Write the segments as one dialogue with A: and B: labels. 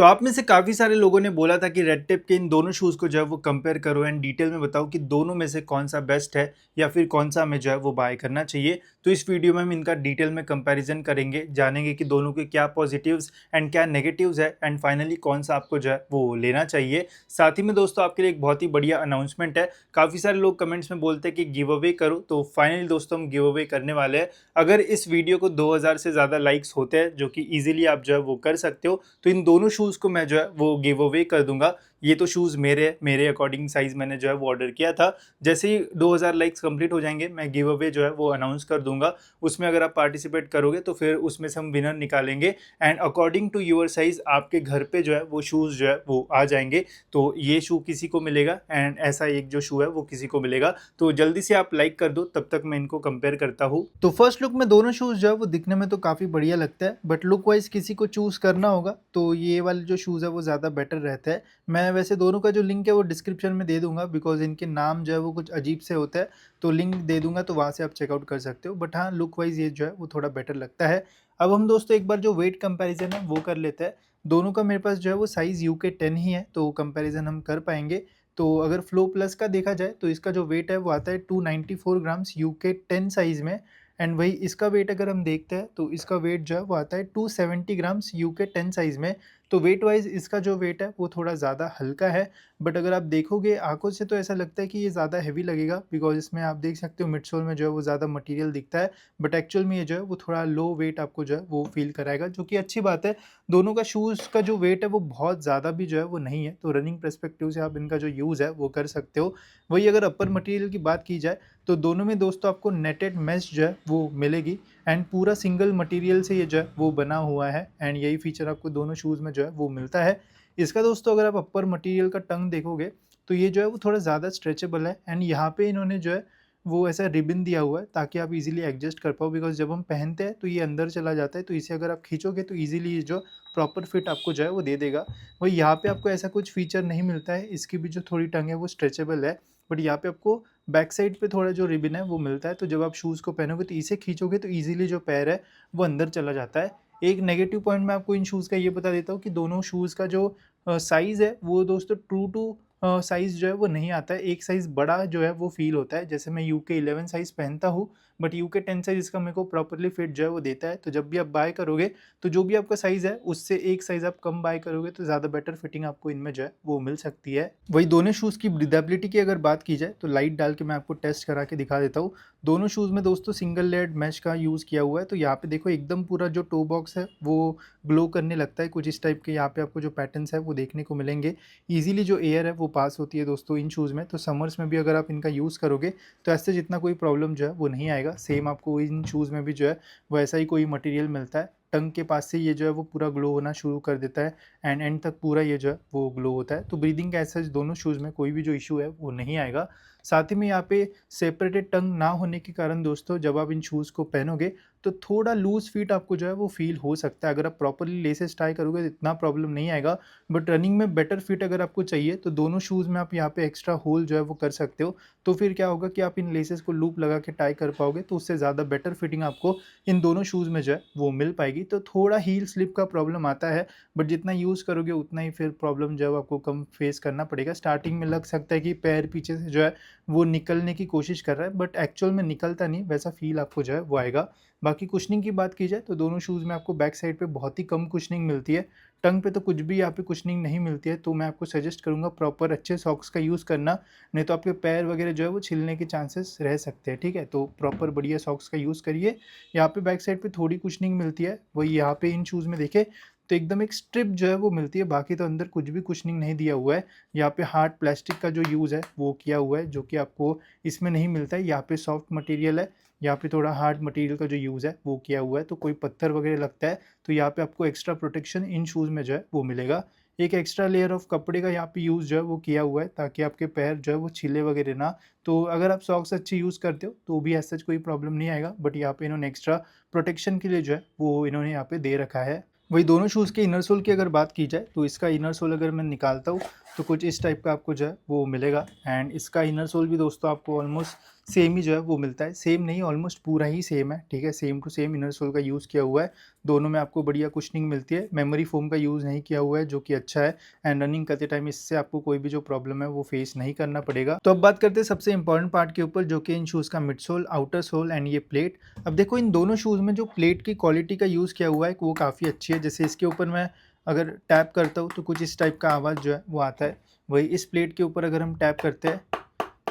A: तो आप में से काफ़ी सारे लोगों ने बोला था कि रेड टेप के इन दोनों शूज़ को जो है वो कंपेयर करो एंड डिटेल में बताओ कि दोनों में से कौन सा बेस्ट है या फिर कौन सा हमें जो है वो बाय करना चाहिए। तो इस वीडियो में हम इनका डिटेल में कंपैरिजन करेंगे, जानेंगे कि दोनों के क्या पॉजिटिव्स एंड क्या नेगेटिव्स है एंड फाइनली कौन सा आपको जो है वो लेना चाहिए। साथ ही में दोस्तों आपके लिए एक बहुत ही बढ़िया अनाउंसमेंट है। काफ़ी सारे लोग कमेंट्स में बोलते हैं कि गिव अवे करो, तो फाइनली दोस्तों हम गिव अवे करने वाले हैं। अगर इस वीडियो को 2000 से ज़्यादा लाइक्स होते हैं, जो कि ईजिली आप जो है वो कर सकते हो, तो इन दोनों शूज़ को मैं जो है वो गिव अवे कर दूंगा। ये तो शूज़ मेरे अकॉर्डिंग साइज़ मैंने जो है वो ऑर्डर किया था। जैसे ही 2000 लाइक्स कंप्लीट हो जाएंगे मैं गिव अवे जो है वो अनाउंस कर दूंगा। उसमें अगर आप पार्टिसिपेट करोगे तो फिर उसमें से हम विनर निकालेंगे and according to your size आपके घर पे जो है वो शूज़ जो है वो आ जाएंगे। तो ये शू किसी को मिलेगा एंड ऐसा एक जो शू है वो किसी को मिलेगा। तो जल्दी से आप लाइक कर दो, तब तक मैं इनको कंपेयर करता हूँ। तो फर्स्ट लुक में दोनों शूज़ जो है वो दिखने में तो काफ़ी बढ़िया लगता है, बट लुक वाइज किसी को चूज़ करना होगा तो ये वाले जो शूज़ है वो ज़्यादा बेटर रहता है। मैं वैसे दोनों का जो लिंक है वो डिस्क्रिप्शन में दे दूंगा, बिकॉज इनके नाम जो है वो कुछ अजीब से होता है, तो लिंक दे दूंगा तो वहाँ से आप चेकआउट कर सकते हो। बट हाँ, लुक वाइज ये जो है वो थोड़ा बेटर लगता है। अब हम दोस्तों एक बार जो वेट कंपैरिजन है वो कर लेते हैं। दोनों का मेरे पास जो है वो साइज़ UK10 ही है, तो कंपैरिजन हम कर पाएंगे। तो अगर फ्लो प्लस का देखा जाए तो इसका जो वेट है वो आता है 294 ग्राम्स UK10 साइज़ में। एंड वही इसका वेट अगर हम देखते हैं तो इसका वेट जो है वो आता है 270 ग्राम्स UK10 साइज़ में। तो वेट वाइज इसका जो वेट है वो थोड़ा ज़्यादा हल्का है। बट अगर आप देखोगे आंखों से तो ऐसा लगता है कि ये ज़्यादा हैवी लगेगा, बिकॉज इसमें आप देख सकते हो मिडसोल में जो है वो ज़्यादा मटेरियल दिखता है। बट एक्चुअल में ये जो है वो थोड़ा लो वेट आपको जो है वो फील कराएगा, जो कि अच्छी बात है। दोनों का शूज़ का जो वेट है वो बहुत ज़्यादा भी जो है वो नहीं है, तो रनिंग पर्सपेक्टिव से आप इनका जो यूज़ है वो कर सकते हो। वही अगर अपर मटेरियल की बात की जाए तो दोनों में दोस्तों आपको नेटेड मैश जो है वो मिलेगी एंड पूरा सिंगल मटेरियल से ये जो है वो बना हुआ है एंड यही फीचर आपको दोनों शूज़ में जो है वो मिलता है। इसका दोस्तों अगर आप अपर मटेरियल का टंग देखोगे तो ये जो है वो थोड़ा ज़्यादा स्ट्रेचेबल है एंड यहाँ पे इन्होंने जो है वो ऐसा रिबन दिया हुआ है ताकि आप इजीली एडजस्ट कर पाओ, बिकॉज जब हम पहनते हैं तो ये अंदर चला जाता है, तो इसे अगर आप खींचोगे तो इजीली ये जो प्रॉपर फिट आपको जो है वो दे देगा। वही यहाँ पे आपको ऐसा कुछ फीचर नहीं मिलता है, इसकी भी जो थोड़ी टंग है वो स्ट्रेचेबल है। बट यहाँ पे आपको बैक साइड पे थोड़ा जो रिबन है वो मिलता है, तो जब आप शूज़ को पहनोगे तो इसे खींचोगे तो ईजिली जो पैर है वो अंदर चला जाता है। एक नेगेटिव पॉइंट मैं आपको इन शूज़ का ये बता देता हूँ कि दोनों शूज़ का जो साइज़ है वो दोस्तों ट्रू टू साइज़ जो है वो नहीं आता है। एक साइज़ बड़ा जो है वो फ़ील होता है, जैसे मैं UK11 साइज़ पहनता हूँ, बट UK10 साइज़ इसका मेरे को प्रॉपर्ली फिट जो है वो देता है। तो जब भी आप बाय करोगे तो जो भी आपका साइज़ है उससे एक साइज़ आप कम बाय करोगे तो ज़्यादा बेटर फिटिंग आपको इनमें जो है वो मिल सकती है। वही दोनों शूज़ की ब्रीदेबिलिटी की अगर बात की जाए तो लाइट डाल के मैं आपको टेस्ट करा के दिखा देता हूँ। दोनों शूज़ में दोस्तों सिंगल लेयर्ड मैश का यूज़ किया हुआ है, तो यहाँ पे देखो एकदम पूरा जो टो बॉक्स है वो ग्लो करने लगता है। कुछ इस टाइप के यहाँ पे आपको जो पैटर्न्स है वो देखने को मिलेंगे। ईजिली जो एयर है वो पास होती है दोस्तों इन शूज़ में, तो समर्स में भी अगर आप इनका यूज़ करोगे तो ऐसे जितना कोई प्रॉब्लम जो है वो नहीं आएगा। सेम आपको इन शूज़ में भी जो है वो ऐसा ही कोई मटेरियल मिलता है। टंग के पास से ये जो है वो पूरा ग्लो होना शुरू कर देता है एंड एंड तक पूरा ये जो है वो ग्लो होता है। तो ब्रीदिंग का ऐसा दोनों शूज़ में कोई भी जो इशू है वो नहीं आएगा। साथ ही में यहाँ पे सेपरेटेड टंग ना होने के कारण दोस्तों जब आप इन शूज़ को पहनोगे तो थोड़ा लूज फिट आपको जो है वो फील हो सकता है। अगर आप प्रॉपरली लेसेस टाई करोगे तो इतना प्रॉब्लम नहीं आएगा, बट रनिंग में बेटर फिट अगर आपको चाहिए तो दोनों शूज़ में आप यहाँ पे एक्स्ट्रा होल जो है वो कर सकते हो। तो फिर क्या होगा कि आप इन लेसेस को लूप लगा के टाई कर पाओगे, तो उससे ज़्यादा बेटर फिटिंग आपको इन दोनों शूज़ में जो है वो मिल पाएगी। तो थोड़ा हील स्लिप का प्रॉब्लम आता है, बट जितना यूज़ करोगे उतना ही फिर प्रॉब्लम जो है आपको कम फेस करना पड़ेगा। स्टार्टिंग में लग सकता है कि पैर पीछे से जो है वो निकलने की कोशिश कर रहा है, बट एक्चुअल में निकलता नहीं, वैसा फील आपको जो है वो आएगा। बाकी कुशनिंग की बात की जाए तो दोनों शूज़ में आपको बैक साइड पे बहुत ही कम कुशनिंग मिलती है। टंग पे तो कुछ भी यहाँ पे कुशनिंग नहीं मिलती है, तो मैं आपको सजेस्ट करूँगा प्रॉपर अच्छे सॉक्स का यूज़ करना, नहीं तो आपके पैर वगैरह जो है वो छिलने के चांसेस रह सकते हैं। ठीक है, तो प्रॉपर बढ़िया सॉक्स का यूज़ करिए। यहाँ पे बैक साइड पे थोड़ी कुशनिंग मिलती है, वही यहाँ पे इन शूज़ में देखें तो एकदम एक स्ट्रिप जो है वो मिलती है, बाकी तो अंदर कुछ भी कुशनिंग नहीं दिया हुआ है। यहाँ पे हार्ड प्लास्टिक का जो यूज़ है वो किया हुआ है, जो कि आपको इसमें नहीं मिलता है। यहाँ पे सॉफ्ट मटेरियल है, यहाँ पे थोड़ा हार्ड मटेरियल का जो यूज़ है वो किया हुआ है, तो कोई पत्थर वगैरह लगता है तो यहाँ पे आपको एक्स्ट्रा प्रोटेक्शन इन शूज़ में जो है वो मिलेगा। एक एक्स्ट्रा लेयर ऑफ कपड़े का यहाँ पे यूज़ जो है वो किया हुआ है ताकि आपके पैर जो है वो छीले वगैरह ना। तो अगर आप सॉक्स अच्छे यूज़ करते हो तो भी ऐसा कोई प्रॉब्लम नहीं आएगा, बट यहाँ पे इन्होंने एक्स्ट्रा प्रोटेक्शन के लिए जो है वो इन्होंने यहाँ पे दे रखा है। वही दोनों शूज़ के इनर सोल की अगर बात की जाए तो इसका इनर सोल अगर मैं निकालता हूँ तो कुछ इस टाइप का आपको जो है वो मिलेगा एंड इसका इनर सोल भी दोस्तों आपको ऑलमोस्ट सेम ही जो है वो मिलता है, सेम नहीं ऑलमोस्ट पूरा ही सेम है, ठीक है, same to same inner sole का यूज़ किया हुआ है। दोनों में आपको बढ़िया कुशनिंग मिलती है, मेमोरी फोम का यूज़ नहीं किया हुआ है जो कि अच्छा है। एंड रनिंग करते टाइम इससे आपको कोई भी जो प्रॉब्लम है वो फेस नहीं करना पड़ेगा। तो अब बात करते हैं सबसे इंपॉर्टेंट पार्ट के ऊपर, जो कि इन शूज़ का mid sole, outer sole and ये प्लेट। अब देखो इन दोनों शूज़ में जो प्लेट की क्वालिटी का यूज़ किया हुआ है वो काफ़ी अच्छी है। जैसे इसके ऊपर मैं अगर टैप करता हूँ तो कुछ इस टाइप का आवाज़ जो है वो आता है, वही इस प्लेट के ऊपर अगर हम टैप करते हैं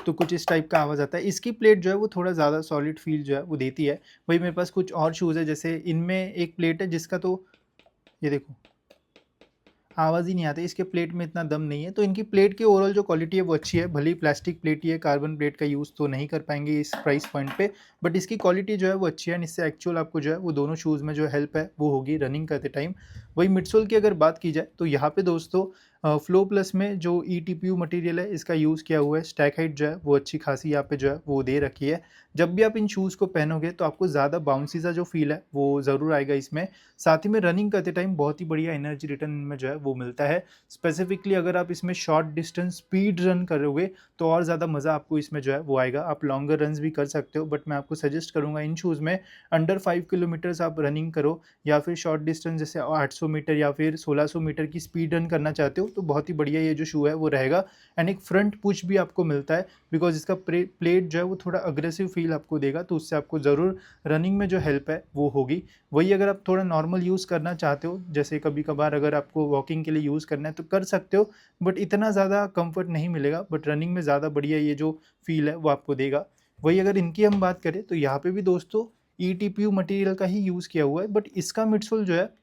A: तो कुछ इस टाइप का आवाज़ आता है। इसकी प्लेट जो है वो थोड़ा ज़्यादा सॉलिड फ़ील जो है वो देती है। वही मेरे पास कुछ और शूज़ है, जैसे इनमें एक प्लेट है जिसका तो ये देखो आवाज़ ही नहीं आती, इसके प्लेट में इतना दम नहीं है। तो इनकी प्लेट की ओवरऑल जो क्वालिटी है वो अच्छी है, भले ही प्लास्टिक प्लेट ही है, कार्बन प्लेट का यूज़ तो नहीं कर पाएंगे इस प्राइस पॉइंट पे, बट इसकी क्वालिटी जो है वो अच्छी है एंड इससे एक्चुअल आपको जो है वो दोनों शूज़ में जो हेल्प है वो होगी रनिंग करते टाइम। वही मिडसोल की अगर बात की जाए तो यहाँ पे दोस्तों फ्लो प्लस में जो ETPU मटेरियल है इसका यूज़ किया हुआ है, स्टैक हाइट जो है वो अच्छी खासी यहाँ पे जो है वो दे रखी है। जब भी आप इन शूज़ को पहनोगे तो आपको ज़्यादा बाउंसी सा जो फील है वो ज़रूर आएगा इसमें। साथ ही में रनिंग करते टाइम बहुत ही बढ़िया एनर्जी रिटर्न में जो है वो मिलता है। स्पेसिफिकली अगर आप इसमें शॉर्ट डिस्टेंस स्पीड रन करोगे तो और ज़्यादा मज़ा आपको इसमें जो है वो आएगा। आप लॉन्गर रन्स भी कर सकते हो, बट मैं आपको सजेस्ट करूँगा इन शूज़ में अंडर 5 किलोमीटर्स आप रनिंग करो, या फिर शॉर्ट डिस्टेंस जैसे 800 मीटर या फिर 1600 मीटर की स्पीड रन करना चाहते हो तो बहुत ही बढ़िया ये जो शू है वो रहेगा। एंड एक फ्रंट पुश भी आपको मिलता है, बिकॉज इसका प्लेट जो है वो थोड़ा अग्रेसिव फील आपको देगा, तो उससे आपको ज़रूर रनिंग में जो हेल्प है वो होगी। वही अगर आप थोड़ा नॉर्मल यूज़ करना चाहते हो, जैसे कभी कभार अगर आपको वॉकिंग के लिए यूज़ करना है तो कर सकते हो, बट इतना ज़्यादा कंफर्ट नहीं मिलेगा, बट रनिंग में ज़्यादा बढ़िया ये जो फील है वो आपको देगा। वही अगर इनकी हम बात करें तो यहाँ पे भी दोस्तों ETPU मटेरियल का ही यूज़ किया हुआ है, बट इसका मिडसोल जो है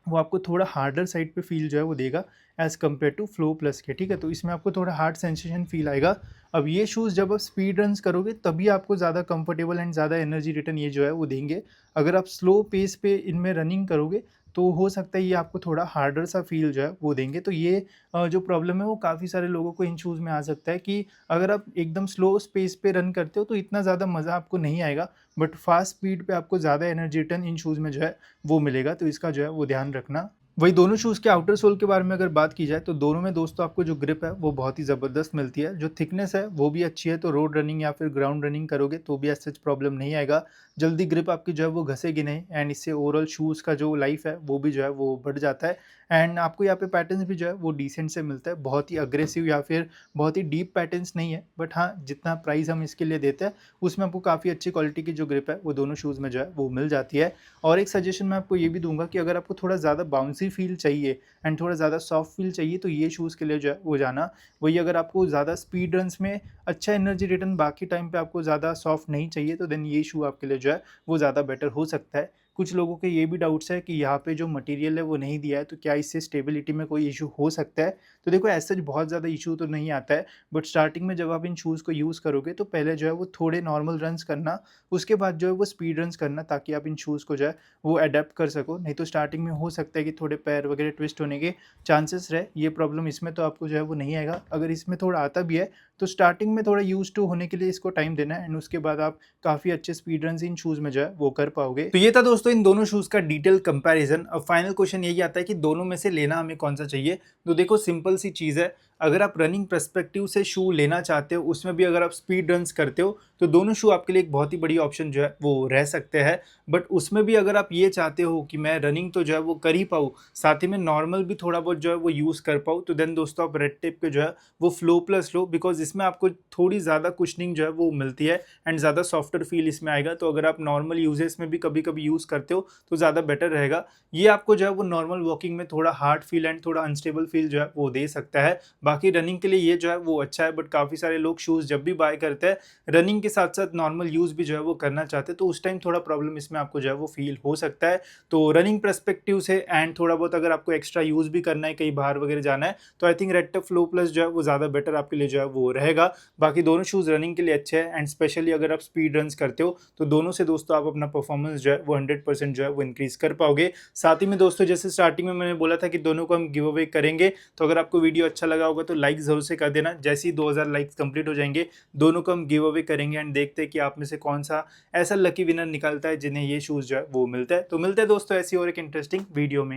A: वो आपको थोड़ा हार्डर साइड पे फील जो है वो देगा as compare to flow plus के, ठीक है। तो इसमें आपको थोड़ा हार्ड सेंसेशन फील आएगा। अब ये शूज़ जब आप स्पीड रन्स करोगे तभी आपको ज़्यादा कंफर्टेबल एंड ज़्यादा एनर्जी रिटर्न ये जो है वो देंगे। अगर आप स्लो पेस पे इनमें रनिंग करोगे तो हो सकता है ये आपको थोड़ा हार्डर सा फील जो है वो देंगे। तो ये जो प्रॉब्लम है वो काफ़ी सारे लोगों को इन शूज़ में आ सकता है कि अगर आप एकदम स्लो स्पेस पे रन करते हो तो इतना ज़्यादा मज़ा आपको नहीं आएगा, बट फास्ट स्पीड पे आपको ज़्यादा एनर्जी रिटर्न इन शूज़ में जो है वो मिलेगा। तो इसका जो है वो ध्यान रखना। वही दोनों शूज़ के आउटर सोल के बारे में अगर बात की जाए तो दोनों में दोस्तों आपको जो ग्रिप है वो बहुत ही ज़बरदस्त मिलती है, जो थिकनेस है वो भी अच्छी है, तो रोड रनिंग या फिर ग्राउंड रनिंग करोगे तो भी ऐसा प्रॉब्लम नहीं आएगा। जल्दी ग्रिप आपकी जो है वो घसेगी नहीं एंड इससे ओवरऑल शूज़ का जो लाइफ है वो भी जो है वो बढ़ जाता है। एंड आपको यहाँ पे पैटर्न्स भी जो है वो डिसेंट से मिलता है, बहुत ही अग्रेसिव या फिर बहुत ही डीप पैटर्न्स नहीं है, बट हाँ जितना प्राइस हम इसके लिए देते हैं उसमें आपको काफ़ी अच्छी क्वालिटी की जो ग्रिप है वो दोनों शूज़ में जो है वो मिल जाती है। और एक सजेशन मैं आपको ये भी दूंगा कि अगर आपको थोड़ा ज़्यादा बाउंसी फील चाहिए एंड थोड़ा ज़्यादा सॉफ्ट फील चाहिए तो ये शूज़ के लिए जो है वो जाना। वही अगर आपको ज़्यादा स्पीड रन्स में अच्छा एनर्जी रिटर्न बाकी टाइम पे आपको ज़्यादा सॉफ्ट नहीं चाहिए तो देन ये शू आपके लिए जो है वो ज़्यादा बेटर हो सकता है। कुछ लोगों के ये भी डाउट्स है कि यहाँ पे जो मटेरियल है वो नहीं दिया है तो क्या इससे स्टेबिलिटी में कोई इशू हो सकता है। तो देखो ऐसा बहुत ज़्यादा इशू तो नहीं आता है, बट स्टार्टिंग में जब आप इन शूज़ को यूज़ करोगे तो पहले जो है वो थोड़े नॉर्मल रन्स करना, उसके बाद जो है वो स्पीड रन्स करना, ताकि आप इन शूज़ को जो है वो अडेप्ट कर सको। नहीं तो स्टार्टिंग में हो सकता है कि थोड़े पैर वगैरह ट्विस्ट होने के चांसेस रहे। ये प्रॉब्लम इसमें तो आपको जो है वो नहीं आएगा। अगर इसमें थोड़ा आता भी है तो स्टार्टिंग में थोड़ा यूज टू होने के लिए इसको टाइम देना है एंड उसके बाद आप काफ़ी अच्छे स्पीड रन इन शूज़ में जो है वो कर पाओगे। तो ये था दोस्तों इन दोनों शूज़ का डिटेल कंपैरिजन। अब फाइनल क्वेश्चन यही आता है कि दोनों में से लेना हमें कौन सा चाहिए। तो देखो सिंपल सी चीज़ है, अगर आप रनिंग पर्सपेक्टिव से शू लेना चाहते हो, उसमें भी अगर आप स्पीड रन्स करते हो तो दोनों शू आपके लिए एक बहुत ही बड़ी ऑप्शन जो है वो रह सकते हैं। बट उसमें भी अगर आप ये चाहते हो कि मैं रनिंग तो जो है वो कर ही पाऊँ, साथ ही में नॉर्मल भी थोड़ा बहुत जो है वो यूज़ कर पाऊँ, तो देन दोस्तों आप रेड टेप के जो है वो फ्लो प्लस लो, बिकॉज इसमें आपको थोड़ी ज़्यादा कुशनिंग जो है वो मिलती है एंड ज़्यादा सॉफ्टर फील इसमें आएगा। तो अगर आप नॉर्मल यूजेस में भी कभी कभी यूज़ करते हो तो ज़्यादा बेटर रहेगा। ये आपको जो है वो नॉर्मल वॉकिंग में थोड़ा हार्ड फील एंड थोड़ा अनस्टेबल फील जो है वो दे सकता है। बाकी रनिंग के लिए ये जो है वो अच्छा है, बट काफ़ी सारे लोग शूज़ जब भी बाय करते हैं रनिंग के साथ साथ नॉर्मल यूज़ भी जो है वो करना चाहते हैं, तो उस टाइम थोड़ा प्रॉब्लम इसमें आपको जो है वो फील हो सकता है। तो रनिंग पर्सपेक्टिव से एंड थोड़ा बहुत अगर आपको एक्स्ट्रा यूज़ भी करना है, कहीं बाहर वगैरह जाना है, तो I think red tape flow plus जो है वो ज़्यादा बेटर आपके लिए जो है वो रहेगा। बाकी दोनों शूज़ रनिंग के लिए अच्छे हैं एंड स्पेशली अगर आप स्पीड रन्स करते हो तो दोनों से दोस्तों आप अपना परफॉर्मेंस जो है वो 100% जो है वो इंक्रीज कर पाओगे। साथ ही में दोस्तों जैसे स्टार्टिंग में मैंने बोला था कि दोनों को हम गिव अवे करेंगे, तो अगर आपको वीडियो अच्छा लगा होगा तो लाइक ज़रूर से कर देना। जैसे ही 2000 लाइक्स कंप्लीट हो जाएंगे दोनों को हम गिव अवे करेंगे एंड देखते हैं कि आप में से कौन सा ऐसा लकी विनर निकलता है जिन्हें ये शूज़ जो है वो मिलता है। तो मिलते हैं दोस्तों ऐसी और एक इंटरेस्टिंग वीडियो में।